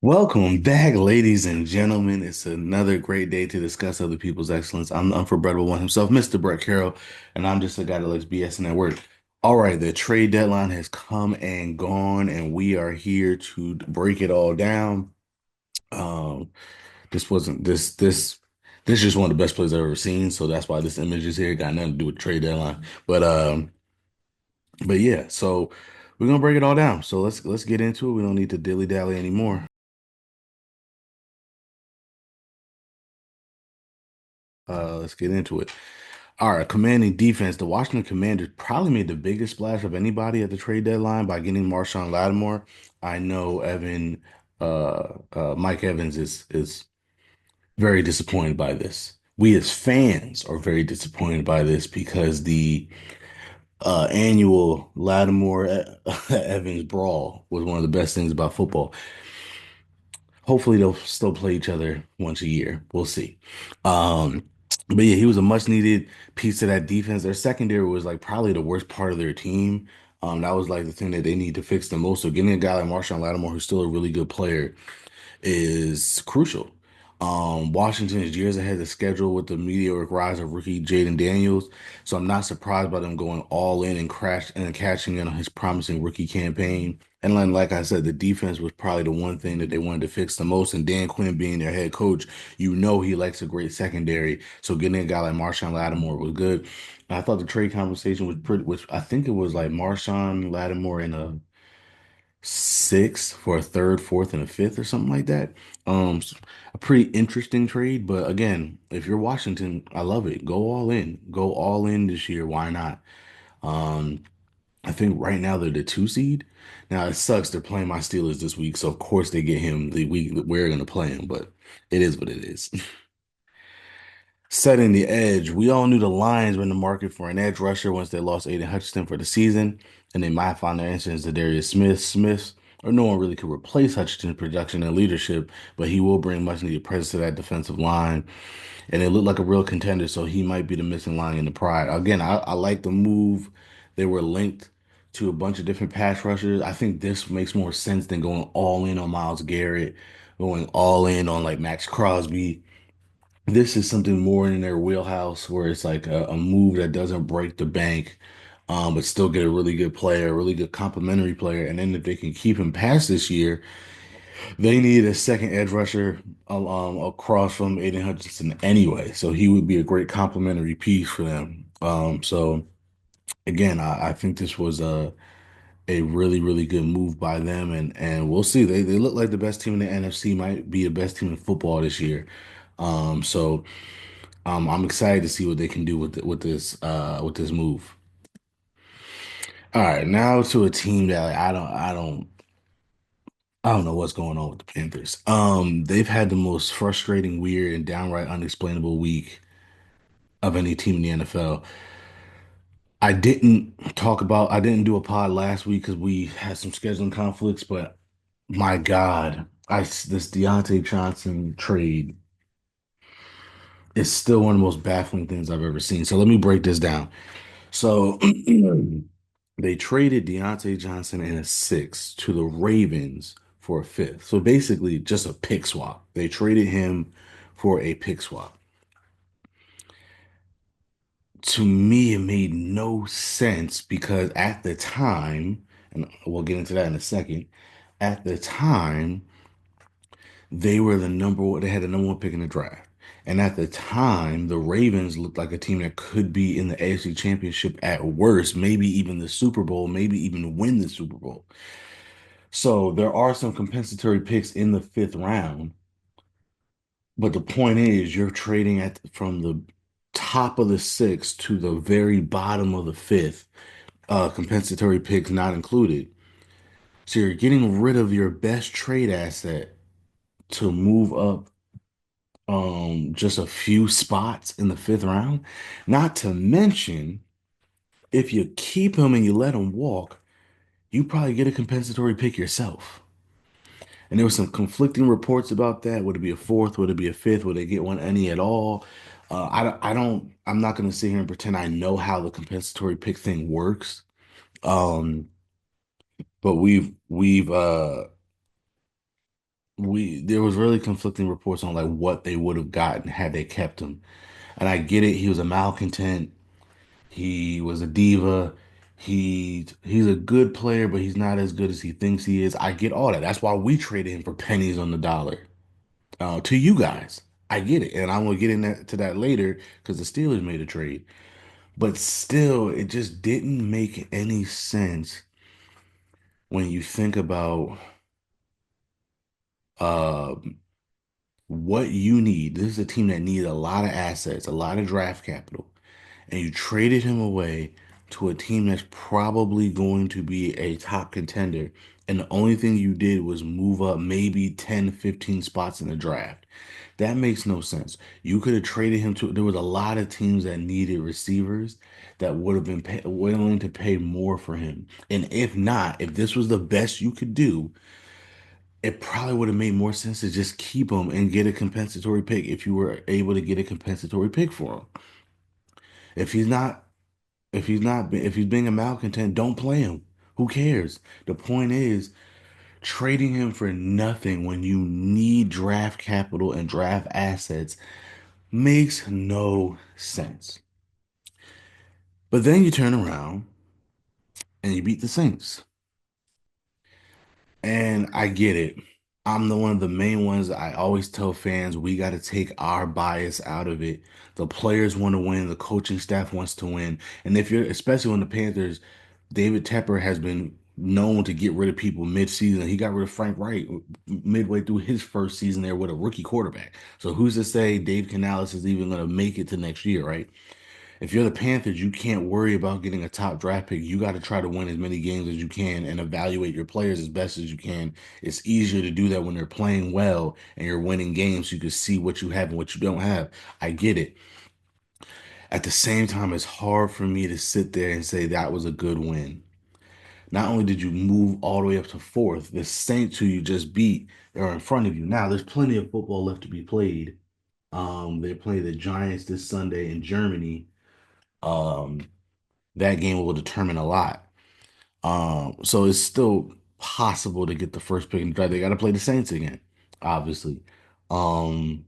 Welcome back, ladies and gentlemen. It's another great day to discuss other people's excellence. I'm unforgettable one himself, Mr. Brett Carroll, and I'm just a guy that likes BSN at work. All right, the trade deadline has come and gone, and we are here to break it all down. Um, this wasn't this is just one of the best plays I've ever seen, so that's why this image is here. Got nothing to do with the trade deadline, but yeah. So we're gonna break it all down. So let's get into it. We don't need to dilly dally anymore. Let's get into it. All right, commanding defense. The Washington Commanders probably made the biggest splash of anybody at the trade deadline by getting Marshawn Lattimore. I know Mike Evans is very disappointed by this. We as fans are very disappointed by this because the annual Lattimore Evans brawl was one of the best things about football. Hopefully they'll still play each other once a year. We'll see. Um, but yeah, he was a much needed piece of that defense. Their secondary was like probably the worst part of their team. That was like the thing that they need to fix the most. So getting a guy like Marshawn Lattimore, who's still a really good player, is crucial. Washington is years ahead of schedule with the meteoric rise of rookie Jaden Daniels, so I'm not surprised by them going all in and cashing in on his promising rookie campaign. And then, like I said, the defense was probably the one thing that they wanted to fix the most. And Dan Quinn being their head coach, you know he likes a great secondary. So getting a guy like Marshawn Lattimore was good. And I thought the trade conversation was pretty, which I think it was like Marshawn Lattimore and a sixth for a third, fourth, and a fifth or something like that. A pretty interesting trade, but again, if you're Washington, I love it. Go all in. Go all in this year. Why not? Um, I think right now they're the two seed. Now it sucks they're playing my Steelers this week, so of course they get him the week that we're gonna play him, but it is what it is. Setting the edge. We all knew the Lions were in the market for an edge rusher once they lost Aiden Hutchinson for the season, and they might find their answer in Zadarius Smith, or no one really could replace Hutchinson's production and leadership, but he will bring much needed presence to that defensive line, and it looked like a real contender, so he might be the missing line in the pride. Again, I like the move. They were linked to a bunch of different pass rushers. I think this makes more sense than going all in on Myles Garrett, going all in on like Max Crosby. This is something more in their wheelhouse where it's like a move that doesn't break the bank, but still get a really good player, a really good complementary player. And then if they can keep him past this year, they need a second edge rusher across from Aiden Hutchinson anyway. So he would be a great complementary piece for them. So again, I think this was a really, really good move by them, and we'll see. They look like the best team in the NFC, might be the best team in football this year. So. I'm excited to see what they can do with this move. All right, now to a team that like, I don't know what's going on with the Panthers. They've had the most frustrating, weird, and downright unexplainable week of any team in the NFL. I didn't do a pod last week because we had some scheduling conflicts, but my God, this Deontay Johnson trade is still one of the most baffling things I've ever seen. So let me break this down. So they traded Deontay Johnson and a six to the Ravens for a fifth. So basically, just a pick swap. They traded him for a pick swap. To me, it made no sense because at the time, and we'll get into that in a second, at the time, they had the number one pick in the draft. And at the time, the Ravens looked like a team that could be in the AFC Championship at worst, maybe even the Super Bowl, maybe even win the Super Bowl. So there are some compensatory picks in the fifth round, but the point is you're trading from the top of the sixth to the very bottom of the fifth, compensatory picks not included. So you're getting rid of your best trade asset to move up just a few spots in the fifth round. Not to mention, if you keep him and you let him walk, you probably get a compensatory pick yourself. And there were some conflicting reports about that. Would it be a fourth? Would it be a fifth? Would they get one any at all? I'm not going to sit here and pretend I know how the compensatory pick thing works. Um, but we there was really conflicting reports on like what they would have gotten had they kept him. And I get it, he was a malcontent, he was a diva, he's a good player, but he's not as good as he thinks he is. I get all that. That's why we traded him for pennies on the dollar. To you guys. I get it. And I'm gonna get to that later because the Steelers made a trade. But still, it just didn't make any sense when you think about uh what you need. This is a team that needs a lot of assets, a lot of draft capital, and you traded him away to a team that's probably going to be a top contender. And the only thing you did was move up maybe 10, 15 spots in the draft. That makes no sense. You could have traded him to, there was a lot of teams that needed receivers that would have been willing to pay more for him. And if not, if this was the best you could do, it probably would have made more sense to just keep him and get a compensatory pick if you were able to get a compensatory pick for him. If he's not, if he's being a malcontent, don't play him. Who cares? The point is trading him for nothing when you need draft capital and draft assets makes no sense. But then you turn around and you beat the Saints. And I get it. I'm the one of the main ones. I always tell fans we got to take our bias out of it. The players want to win, the coaching staff wants to win. And if you're, especially when the Panthers, David Tepper has been known to get rid of people mid-season. He got rid of Frank Wright midway through his first season there with a rookie quarterback. So who's to say Dave Canales is even going to make it to next year, right? If you're the Panthers, you can't worry about getting a top draft pick. You got to try to win as many games as you can and evaluate your players as best as you can. It's easier to do that when they're playing well and you're winning games so you can see what you have and what you don't have. I get it. At the same time, it's hard for me to sit there and say that was a good win. Not only did you move all the way up to fourth, the Saints who you just beat are in front of you. Now, there's plenty of football left to be played. They play the Giants this Sunday in Germany. Um, that game will determine a lot. So it's still possible to get the first pick in the draft. They got to play the Saints again, obviously. Um,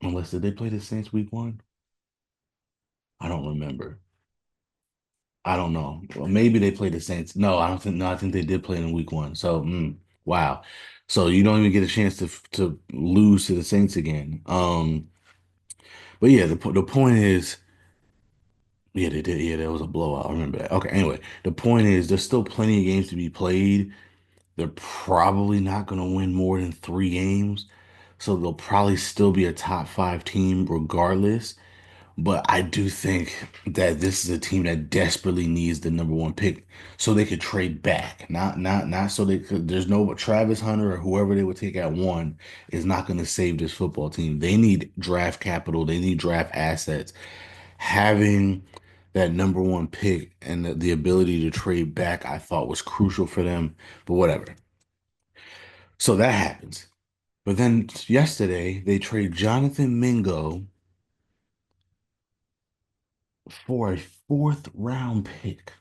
unless did they play the Saints week one? I don't remember. I don't know. Well, maybe they played the Saints. No, I don't think. No, I think they did play in week one. So, wow. So you don't even get a chance to lose to the Saints again. But yeah, the point is, yeah, they did. Yeah, that was a blowout. I remember that. Okay. Anyway, the point is, there's still plenty of games to be played. They're probably not going to win more than 3 games. So they'll probably still be a top five team regardless. But I do think that this is a team that desperately needs the number one pick so they could trade back. Not so they could, there's no Travis Hunter or whoever they would take at one is not going to save this football team. They need draft capital, they need draft assets. Having that number one pick and the ability to trade back, I thought was crucial for them. But whatever. So that happens. But then yesterday they trade Jonathan Mingo for a fourth round pick.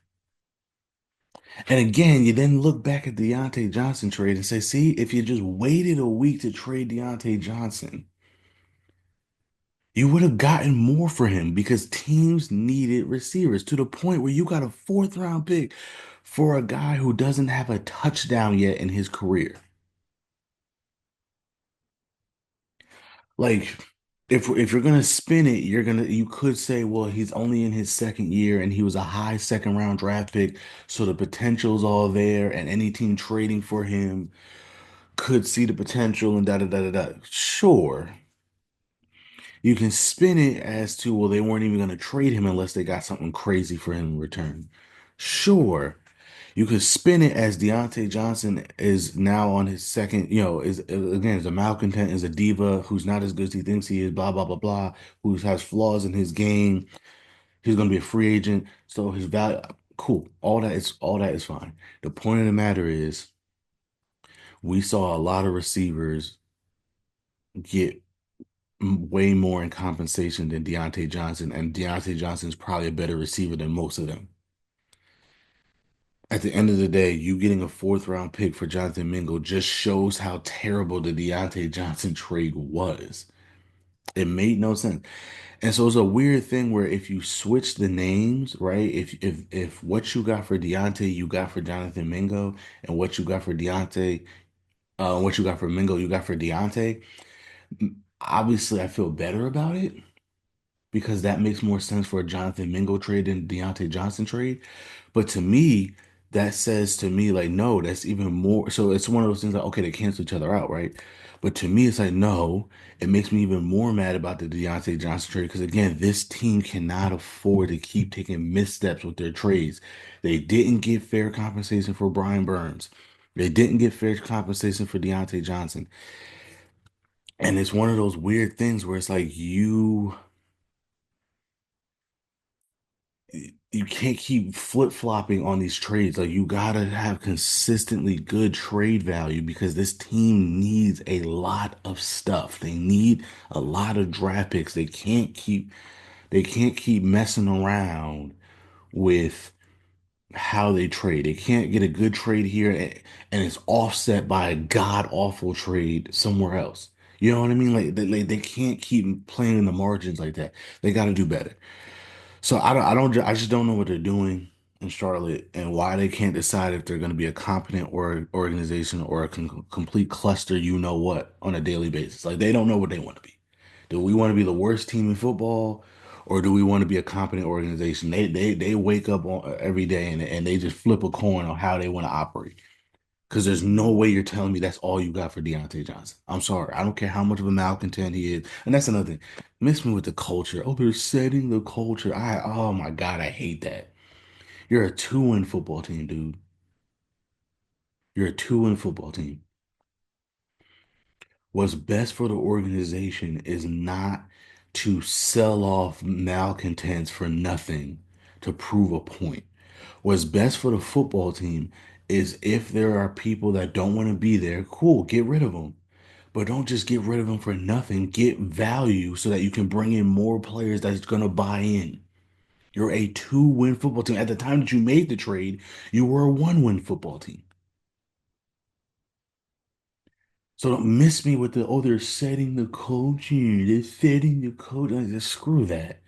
And again, you then look back at the Deontay Johnson trade and say, see, if you just waited a week to trade Deontay Johnson, you would have gotten more for him because teams needed receivers to the point where you got a fourth round pick for a guy who doesn't have a touchdown yet in his career. Like, if you're gonna spin it, you could say, well, he's only in his second year and he was a high second round draft pick, so the potential's all there, and any team trading for him could see the potential and da da da da da. Sure, you can spin it as to, well, they weren't even gonna trade him unless they got something crazy for him in return. Sure. You could spin it as Deontay Johnson is now on his second, is again is a malcontent, is a diva who's not as good as he thinks he is, blah blah blah blah, who has flaws in his game. He's going to be a free agent, so his value, cool. All that is fine. The point of the matter is, we saw a lot of receivers get way more in compensation than Deontay Johnson, and Deontay Johnson is probably a better receiver than most of them. At the end of the day, you getting a fourth round pick for Jonathan Mingo just shows how terrible the Deontay Johnson trade was. It made no sense. And so it's a weird thing where if you switch the names, right? If what you got for Deontay, you got for Jonathan Mingo, and what you got for Deontay, what you got for Mingo, you got for Deontay. Obviously, I feel better about it because that makes more sense for a Jonathan Mingo trade than Deontay Johnson trade. But to me, that says to me, like, no, that's even more. So it's one of those things like, okay, they cancel each other out, right? But to me, it's like, no, it makes me even more mad about the Deontay Johnson trade because, again, this team cannot afford to keep taking missteps with their trades. They didn't get fair compensation for Brian Burns. They didn't get fair compensation for Deontay Johnson. And it's one of those weird things where it's like you can't keep flip-flopping on these trades. Like you gotta have consistently good trade value because this team needs a lot of stuff. They need a lot of draft picks. They can't keep messing around with how they trade. They can't get a good trade here and it's offset by a god-awful trade somewhere else. You know what I mean? Like they can't keep playing in the margins like that. They got to do better. So I just don't know what they're doing in Charlotte and why they can't decide if they're going to be a competent or organization or a complete cluster, you know what, on a daily basis. Like they don't know what they want to be. Do we want to be the worst team in football, or do we want to be a competent organization? They wake up every day and they just flip a coin on how they want to operate. Because there's no way you're telling me that's all you got for Deontay Johnson. I'm sorry. I don't care how much of a malcontent he is. And that's another thing. Miss me with the culture. Oh, they're setting the culture. Oh my God, I hate that. You're a two-win football team, dude. You're a two-win football team. What's best for the organization is not to sell off malcontents for nothing to prove a point. What's best for the football team is if there are people that don't want to be there, cool, get rid of them. But don't just get rid of them for nothing. Get value so that you can bring in more players that's going to buy in. You're a two-win football team. At the time that you made the trade, you were a one-win football team. So don't miss me with the, oh, they're setting the culture. They're setting the culture. Like, just screw that.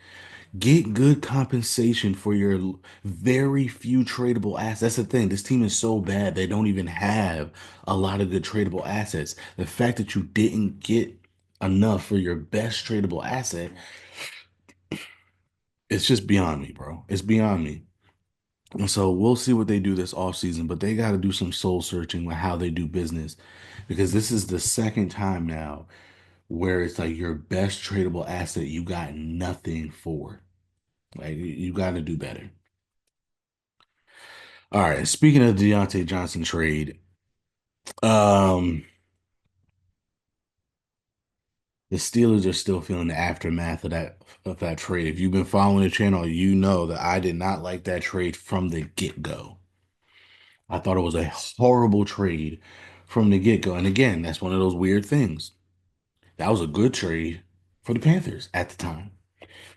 Get good compensation for your very few tradable assets. That's the thing. This team is so bad they don't even have a lot of good tradable assets. The fact that you didn't get enough for your best tradable asset, it's just beyond me, bro. It's beyond me. And so we'll see what they do this offseason, but they got to do some soul searching with how they do business because this is the second time now where it's like your best tradable asset you got nothing for. Like you got to do better. All right. Speaking of Deontay Johnson trade, um, the Steelers are still feeling the aftermath of that trade. If you've been following the channel, you know that I did not like that trade from the get-go. I thought it was a horrible trade from the get-go. And again, that's one of those weird things. That was a good trade for the Panthers at the time.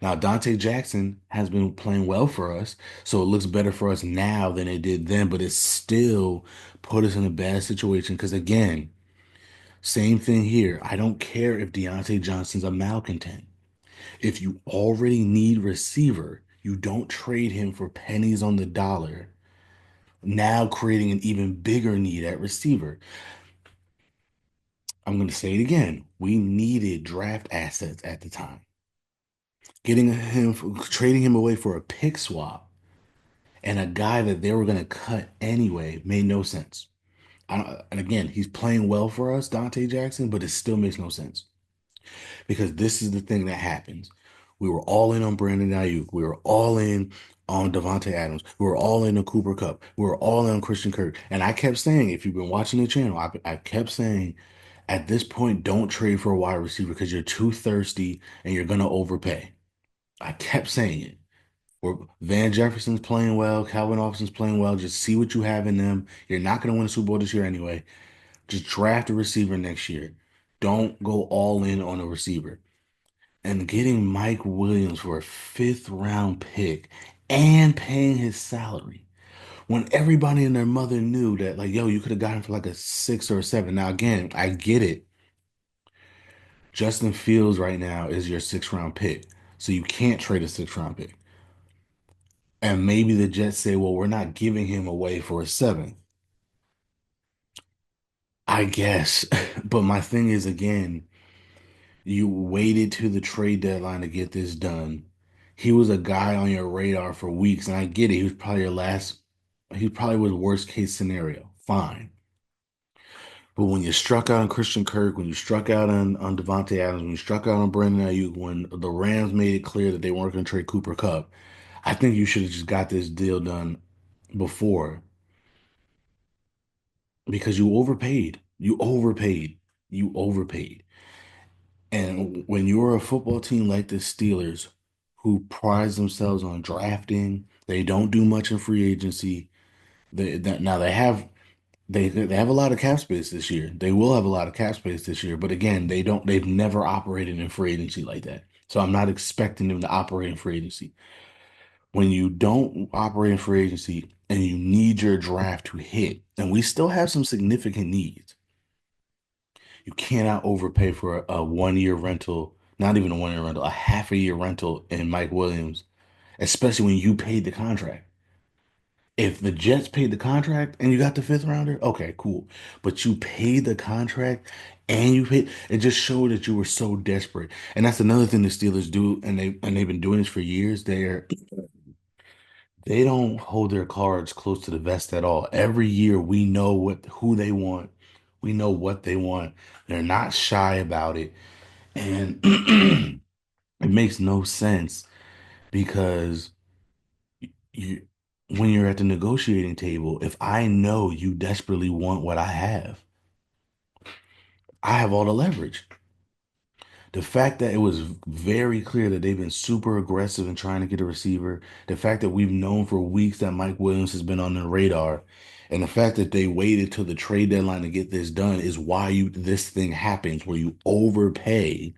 Now, Dante Jackson has been playing well for us, so it looks better for us now than it did then, but it still put us in a bad situation because, again, same thing here. I don't care if Deontay Johnson's a malcontent. If you already need receiver, you don't trade him for pennies on the dollar, now creating an even bigger need at receiver. I'm going to say it again. We needed draft assets at the time. Trading him away for a pick swap and a guy that they were going to cut anyway made no sense. And again, he's playing well for us, Dante Jackson, but it still makes no sense because this is the thing that happens. We were all in on Brandon Ayuk. We were all in on Devontae Adams. We were all in on Cooper Kupp. We were all in on Christian Kirk. And I kept saying, if you've been watching the channel, I kept saying, at this point, don't trade for a wide receiver because you're too thirsty and you're going to overpay. I kept saying it. Van Jefferson's playing well. Calvin Austin's playing well. Just see what you have in them. You're not going to win a Super Bowl this year anyway. Just draft a receiver next year. Don't go all in on a receiver. And getting Mike Williams for a fifth round pick and paying his salary. when everybody and their mother knew that, like, yo, you could have gotten for like a 6 or a 7. Now, again, I get it. Justin Fields right now is your 6th round pick. So you can't trade a 6th round pick. And maybe the Jets say, well, we're not giving him away for a 7th. I guess. But my thing is, again, you waited to the trade deadline to get this done. He was a guy on your radar for weeks, and I get it. He was probably your last, he probably was worst case scenario. Fine. But when you struck out on Christian Kirk, when you struck out on Devontae Adams, when you struck out on Brandon Ayuk, when the Rams made it clear that they weren't going to trade Cooper Kupp, I think you should have just got this deal done before because you overpaid. You overpaid. You overpaid. And when you're a football team like the Steelers, who prides themselves on drafting, they don't do much in free agency. Now they have a lot of cap space this year. They will have a lot of cap space this year, but again, they don't. They've never operated in free agency like that. So I'm not expecting them to operate in free agency. When you don't operate in free agency and you need your draft to hit, and we still have some significant needs, you cannot overpay for a 1 year rental, not even a 1 year rental, a half a year rental in Mike Williams, especially when you paid the contract. If the Jets paid the contract and you got the 5th rounder, okay, cool. But you paid the contract and you paid, it just showed that you were so desperate. And that's another thing the Steelers do, and they've been doing this for years. They don't hold their cards close to the vest at all. Every year we know who they want. We know what they want. They're not shy about it. And it makes no sense because you when you're at the negotiating table, if I know you desperately want what I have all the leverage. The fact that it was very clear that they've been super aggressive in trying to get a receiver, the fact that we've known for weeks that Mike Williams has been on the radar, and the fact that they waited till the trade deadline to get this done is why this thing happens where you overpay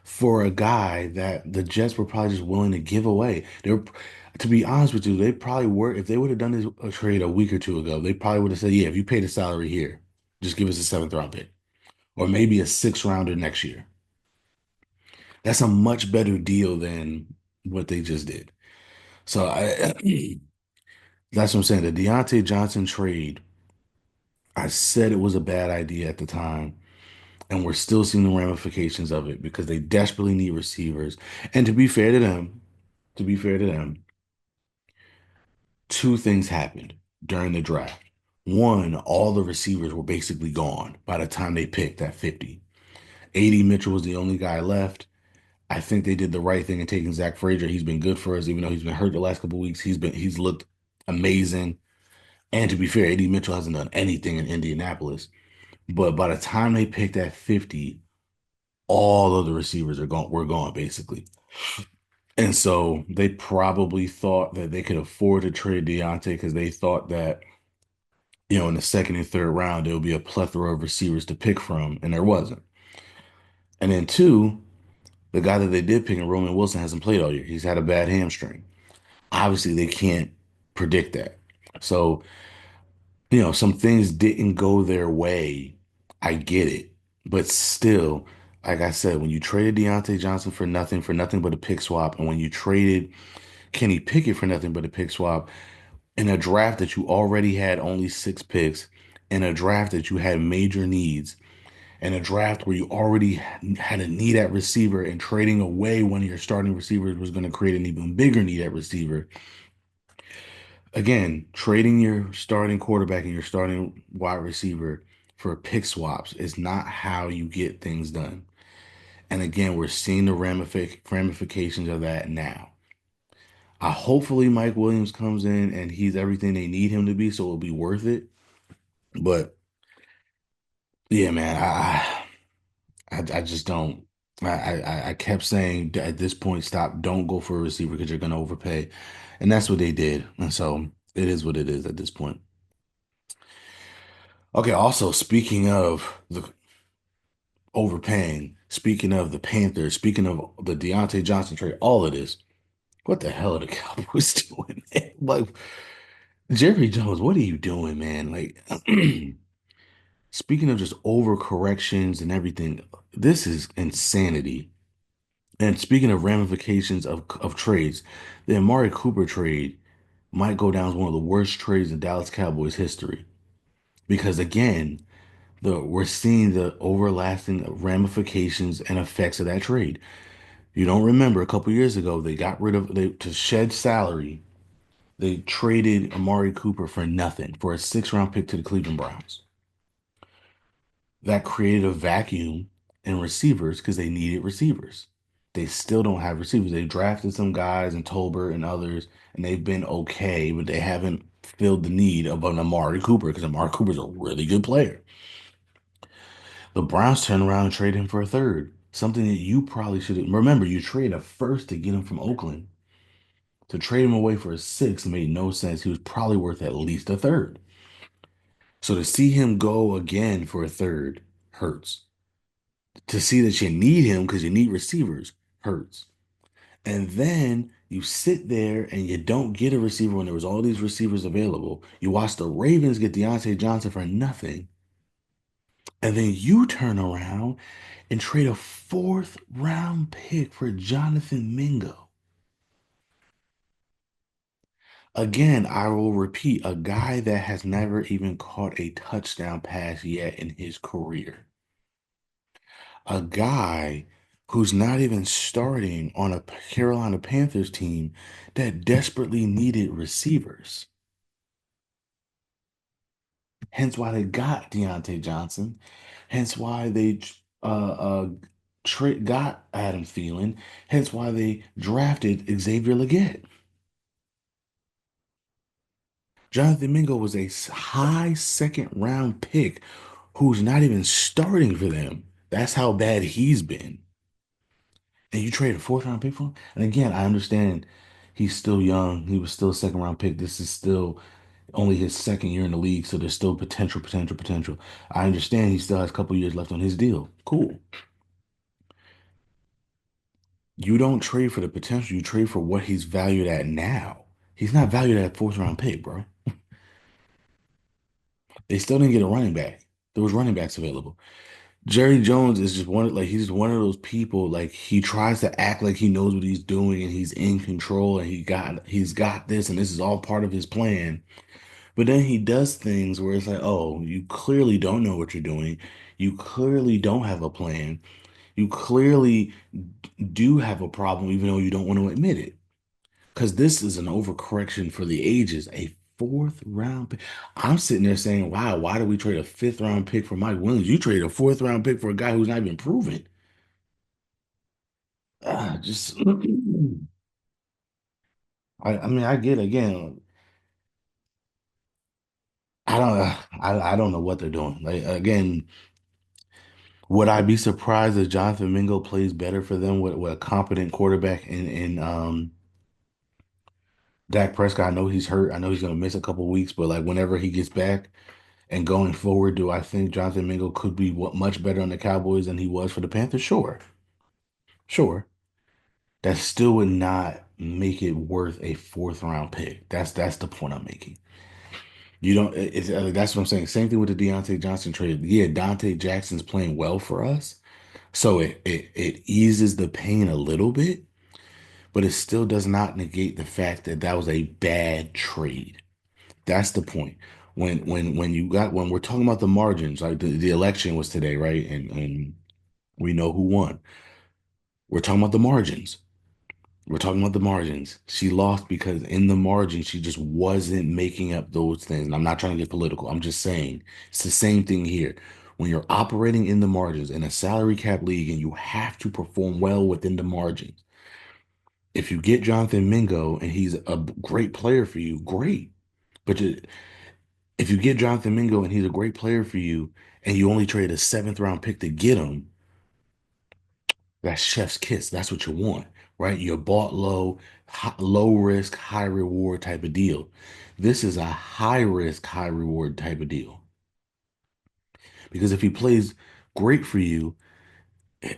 for a guy that the Jets were probably just willing to give away. To be honest with you, they probably were, if they would have done this trade a week or two ago, they probably would have said, yeah, if you pay the salary here, just give us a 7th round pick or maybe a 6th rounder next year. That's a much better deal than what they just did. So that's what I'm saying. The Deontay Johnson trade, I said it was a bad idea at the time, and we're still seeing the ramifications of it because they desperately need receivers. And to be fair to them, two things happened during the draft. One, all the receivers were basically gone by the time they picked at 50. AD Mitchell was the only guy left. I think they did the right thing in taking Zach Frazier. He's been good for us, even though he's been hurt the last couple of weeks. He's looked amazing. And to be fair, AD Mitchell hasn't done anything in Indianapolis. But by the time they picked at 50, all of the receivers were gone basically. And so they probably thought that they could afford to trade Deontay because they thought that, in the second and third round, there would be a plethora of receivers to pick from, and there wasn't. And then two, the guy that they did pick in Roman Wilson hasn't played all year. He's had a bad hamstring. Obviously, they can't predict that. So, some things didn't go their way. I get it. But still, like I said, when you traded Deontay Johnson for nothing but a pick swap, and when you traded Kenny Pickett for nothing but a pick swap, in a draft that you already had only 6 picks, in a draft that you had major needs, in a draft where you already had a need at receiver, and trading away one of your starting receivers was going to create an even bigger need at receiver. Again, trading your starting quarterback and your starting wide receiver for pick swaps is not how you get things done. And again, we're seeing the ramifications of that now. Hopefully Mike Williams comes in and he's everything they need him to be, so it'll be worth it. But yeah, man, I just don't. I kept saying at this point, stop, don't go for a receiver because you're gonna overpay, and that's what they did. And so it is what it is at this point. Okay, also speaking of the overpaying, speaking of the Panthers, speaking of the Deontay Johnson trade, all of this, what the hell are the Cowboys doing? Like, Jerry Jones, what are you doing, man? Like, speaking of just overcorrections and everything, this is insanity. And speaking of ramifications of trades, the Amari Cooper trade might go down as one of the worst trades in Dallas Cowboys history. Because again, we're seeing the overlasting ramifications and effects of that trade. You don't remember a couple years ago, they got rid of they to shed salary. They traded Amari Cooper for nothing for a six-round pick to the Cleveland Browns. That created a vacuum in receivers because they needed receivers. They still don't have receivers. They drafted some guys and Tolbert and others, and they've been okay, but they haven't filled the need of an Amari Cooper because Amari Cooper's a really good player. The Browns turned around and traded him for a third, something that you probably should have. Remember, you trade a first to get him from Oakland. To trade him away for a six made no sense. He was probably worth at least a third. So to see him go again for a third hurts. To see that you need him because you need receivers hurts. And then you sit there and you don't get a receiver when there was all these receivers available. You watch the Ravens get Deontay Johnson for nothing. And then you turn around and trade a fourth round pick for Jonathan Mingo. Again, I will repeat, a guy that has never even caught a touchdown pass yet in his career. A guy who's not even starting on a Carolina Panthers team that desperately needed receivers. Hence why they got Deontay Johnson. Hence why they got Adam Thielen. Hence why they drafted Xavier Legette. Jonathan Mingo was a high second round pick who's not even starting for them. That's how bad he's been. And you trade a fourth round pick for him? And again, I understand he's still young. He was still a second round pick. This is still only his second year in the league, so there's still potential, potential, potential. I understand he still has a couple years left on his deal. Cool. You don't trade for the potential, you trade for what he's valued at now. He's not valued at a fourth round pick, bro. They still didn't get a running back. There was running backs available. Jerry Jones is just one like he's just one of those people like he tries to act like he knows what he's doing and he's in control and he's got this and this is all part of his plan. But then he does things where it's like, "Oh, you clearly don't know what you're doing. You clearly don't have a plan. You clearly do have a problem even though you don't want to admit it." Because this is an overcorrection for the ages. A fourth round pick. I'm sitting there saying, wow, why did we trade a fifth round pick for Mike Williams? You traded a fourth round pick for a guy who's not even proven. Just, I mean, I get again. I don't know what they're doing. Like again, would I be surprised if Jonathan Mingo plays better for them with a competent quarterback in Dak Prescott? I know he's hurt. I know he's gonna miss a couple weeks, but like whenever he gets back. And going forward, do I think Jonathan Mingo could be much better on the Cowboys than he was for the Panthers? Sure, sure. That still would not make it worth a fourth round pick. That's the point I'm making. You don't. That's what I'm saying. Same thing with the Deontay Johnson trade. Yeah, Dante Jackson's playing well for us, so it eases the pain a little bit, but it still does not negate the fact that that was a bad trade. That's the point. When you got when we're talking about the margins, like the election was today, right? And we know who won. We're talking about the margins. We're talking about the margins. She lost because in the margins she just wasn't making up those things. And I'm not trying to get political. I'm just saying it's the same thing here. When you're operating in the margins in a salary cap league and you have to perform well within the margins. If you get Jonathan Mingo and he's a great player for you, great. But if you get Jonathan Mingo and he's a great player for you, and you only trade a seventh round pick to get him, that's chef's kiss. That's what you want, right? You're bought low, low risk, high reward type of deal. This is a high risk, high reward type of deal because if he plays great for you,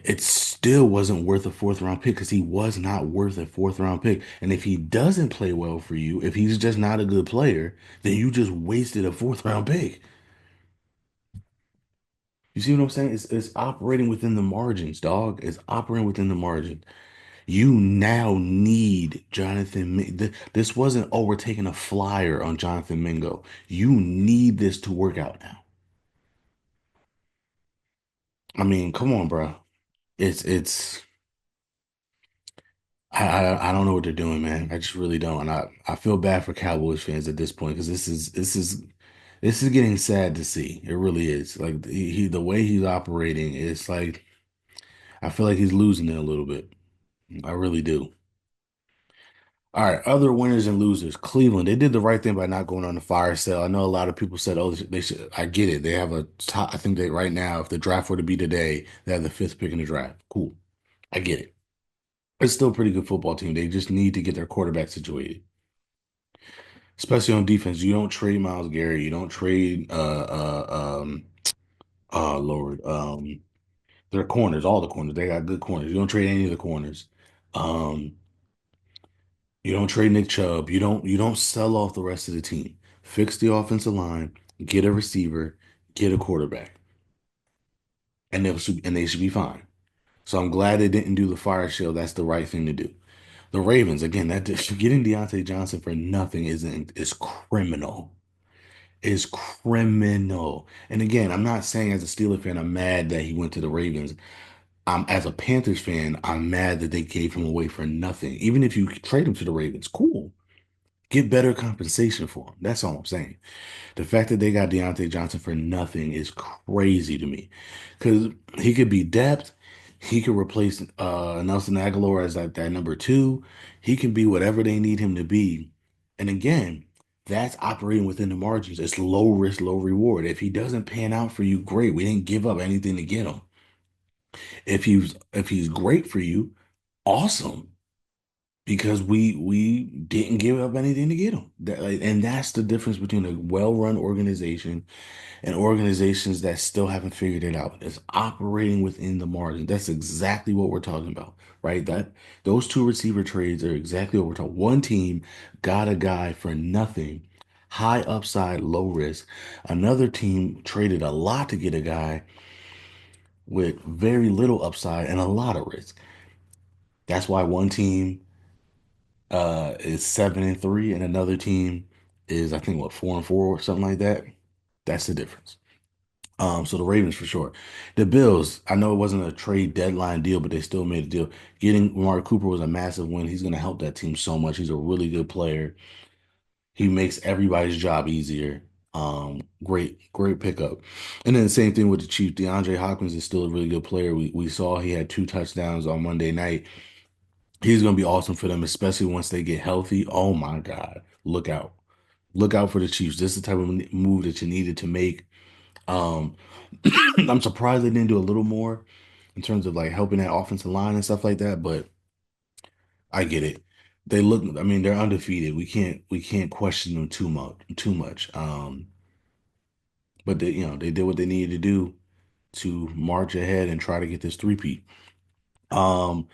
it still wasn't worth a fourth round pick because he was not worth a fourth round pick. And if he doesn't play well for you, if he's just not a good player, then you just wasted a fourth round pick. You see what I'm saying? It's operating within the margins, dog. It's operating within the margin. You now need This wasn't, oh, we're taking a flyer on Jonathan Mingo. You need this to work out now. I mean, come on, bro. It's I don't know what they're doing, man. I just really don't. And I feel bad for Cowboys fans at this point because this is getting sad to see. It really is. Like the way he's operating, it's like I feel like he's losing it a little bit. I really do. All right, other winners and losers. Cleveland, they did the right thing by not going on the fire sale. I know a lot of people said, "Oh, they should." I get it. They have a top. I think they right now, if the draft were to be today, they have the fifth pick in the draft. Cool. I get it. It's still a pretty good football team. They just need to get their quarterback situated, especially on defense. You don't trade Miles Garrett. You don't trade oh Lord, their corners, all the corners. They got good corners. You don't trade any of the corners. Um, you don't trade Nick Chubb. You don't sell off the rest of the team. Fix the offensive line, get a receiver, get a quarterback, and they should be fine. So I'm glad they didn't do the fire sale. That's the right thing to do. The Ravens, again, that getting Deontay Johnson for nothing is criminal. Is criminal. And again, I'm not saying as a Steelers fan, I'm mad that he went to the Ravens. As a Panthers fan, I'm mad that they gave him away for nothing. Even if you trade him to the Ravens, cool. Get better compensation for him. That's all I'm saying. The fact that they got Deontay Johnson for nothing is crazy to me. Because he could be depth. He could replace Nelson Aguilar as that number two. He can be whatever they need him to be. And again, that's operating within the margins. It's low risk, low reward. If he doesn't pan out for you, great. We didn't give up anything to get him. If he's great for you, awesome. Because we didn't give up anything to get him. And that's the difference between a well-run organization and organizations that still haven't figured it out. It's operating within the margin. That's exactly what we're talking about, right? That those two receiver trades are exactly what we're talking. One team got a guy for nothing, high upside, low risk. Another team traded a lot to get a guy with very little upside and a lot of risk. That's why one team is 7-3 and another team is, I think, what, 4-4 or something like that. That's the difference. So the Ravens for sure. The Bills, I know it wasn't a trade deadline deal, but they still made a deal. Getting Mark Cooper was a massive win. He's going to help that team so much. He's a really good player. He makes everybody's job easier. Great pickup. And then the same thing with the Chiefs. DeAndre Hopkins is still a really good player. We saw he had two touchdowns on Monday night. He's going to be awesome for them, especially once they get healthy. Oh my God. Look out. Look out for the Chiefs. This is the type of move that you needed to make. Um, I'm surprised they didn't do a little more in terms of like helping that offensive line and stuff like that, but I get it. I mean, they're undefeated. We can't question them too much. But they did what they needed to do to march ahead and try to get this three-peat. Um,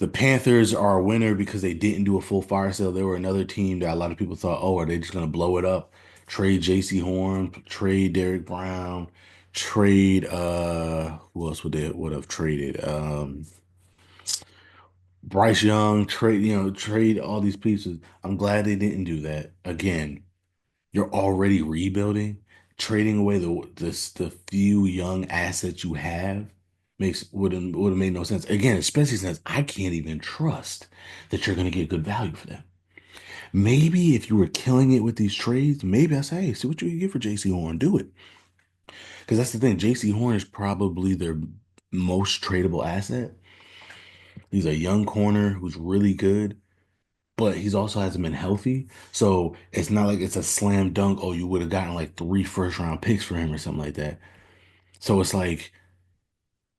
The Panthers are a winner because they didn't do a full fire sale. They were another team that a lot of people thought, oh, are they just going to blow it up? Trade J.C. Horn, trade Derek Brown, trade who else would have traded? Bryce Young, trade all these pieces. I'm glad they didn't do that. Again, you're already rebuilding. Trading away the few young assets you have would have made no sense. Again, especially since I can't even trust that you're going to get good value for them. Maybe if you were killing it with these trades, maybe I say, hey, see what you can get for J.C. Horn, do it. Because that's the thing. J.C. Horn is probably their most tradable asset. He's a young corner who's really good, but he's also hasn't been healthy. So it's not like it's a slam dunk. Oh, you would have gotten like three first round picks for him or something like that. So it's like,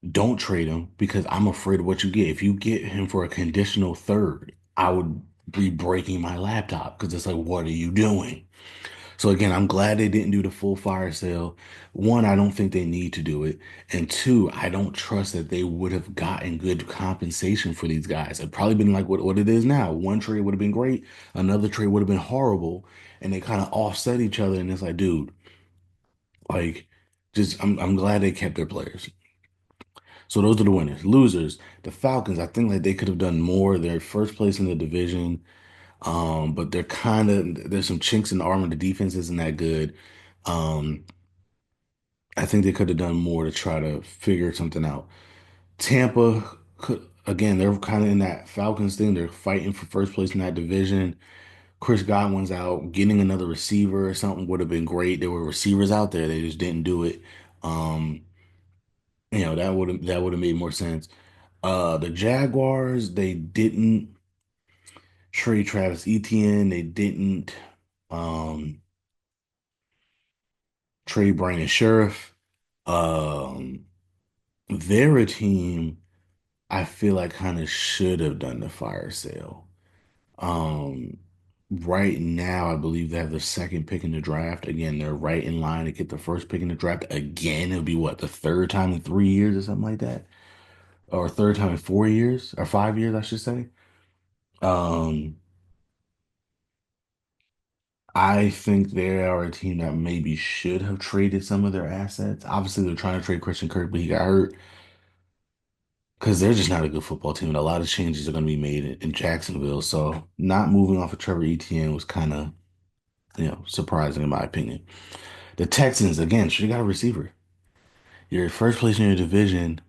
don't trade him because I'm afraid of what you get. If you get him for a conditional third, I would be breaking my laptop because it's like, what are you doing? So again, I'm glad they didn't do the full fire sale. One, I don't think they need to do it. And two, I don't trust that they would have gotten good compensation for these guys. It'd probably been like what it is now. One trade would have been great, another trade would have been horrible, and they kind of offset each other. And it's like, dude, like, just I'm glad they kept their players. So those are the winners. Losers, the Falcons. I think like they could have done more. They're first place in the division. But they're kind of there's some chinks in the armor. The defense isn't that good. Um, I think they could have done more to try to figure something out. Tampa could again, they're kind of in that Falcons thing. They're fighting for first place in that division. Chris Godwin's out. Getting another receiver or something would have been great. There were receivers out there. They just didn't do it. Um, that would have made more sense. The Jaguars, they didn't trade Travis Etienne. They didn't um trade Brandon Sheriff. Um, they're a team I feel like kind of should have done the fire sale. Um, right now, I believe they have the second pick in the draft. Again, they're right in line to get the first pick in the draft. Again, it'll be what, the third time in 3 years or something like that? Or third time in 4 years or 5 years, I should say. Um, I think they are a team that maybe should have traded some of their assets. Obviously, they're trying to trade Christian Kirk, but he got hurt because they're just not a good football team. And a lot of changes are going to be made in Jacksonville. So not moving off of Trevor Etienne was kind of, surprising in my opinion. The Texans, again, should have got a receiver. You're first place in your division.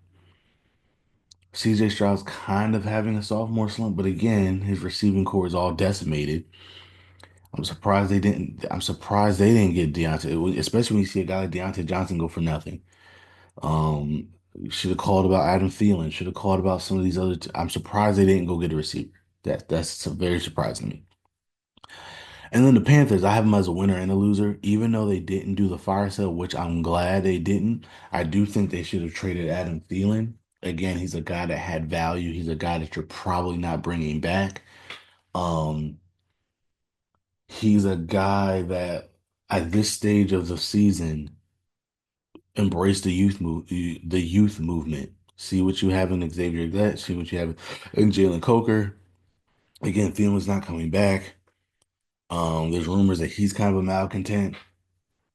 CJ Stroud's kind of having a sophomore slump, but again, his receiving core is all decimated. I'm surprised they didn't get Deontay, especially when you see a guy like Deontay Johnson go for nothing. Um, should have called about Adam Thielen. Should have called about some of these other. I'm surprised they didn't go get a receiver. That's very surprising to me. And then the Panthers, I have them as a winner and a loser. Even though they didn't do the fire sale, which I'm glad they didn't, I do think they should have traded Adam Thielen. Again, he's a guy that had value. He's a guy that you're probably not bringing back. Um, he's a guy that at this stage of the season embrace the youth movement. See what you have in Xavier Gillette, see what you have in Jalen Coker. Again, Thielen's not coming back. There's rumors that he's kind of a malcontent.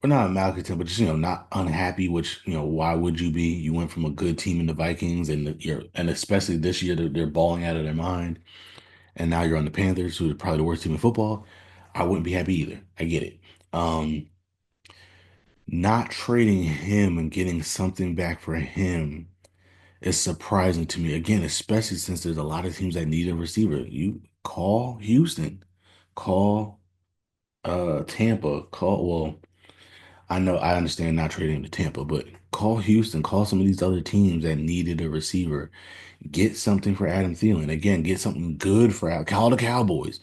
Or not a malcontent, but just not unhappy, which why would you be? You went from a good team in the Vikings and especially this year they're balling out of their mind. And now you're on the Panthers, who are probably the worst team in football. I wouldn't be happy either. I get it. Not trading him and getting something back for him is surprising to me. Again, especially since there's a lot of teams that need a receiver. You call Houston, call Tampa, well, I know I understand not trading to Tampa, but call Houston, call some of these other teams that needed a receiver. Get something for Adam Thielen. Again, get something good for call the Cowboys.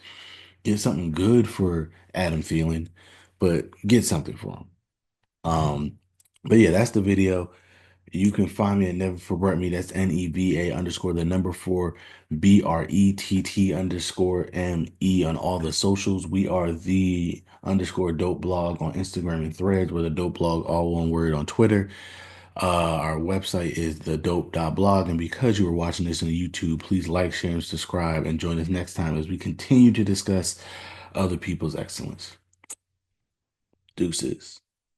Get something good for Adam Thielen, but get something for him. Um, but yeah, that's the video. You can find me at Never Forget Me. That's NEVA underscore the number four BRETT underscore ME on all the socials. We are the underscore dope blog on Instagram and Threads. We're the dope blog, all one word on Twitter. Our website is the dope.blog. And because you are watching this on YouTube, please like, share, and subscribe and join us next time as we continue to discuss other people's excellence. Deuces.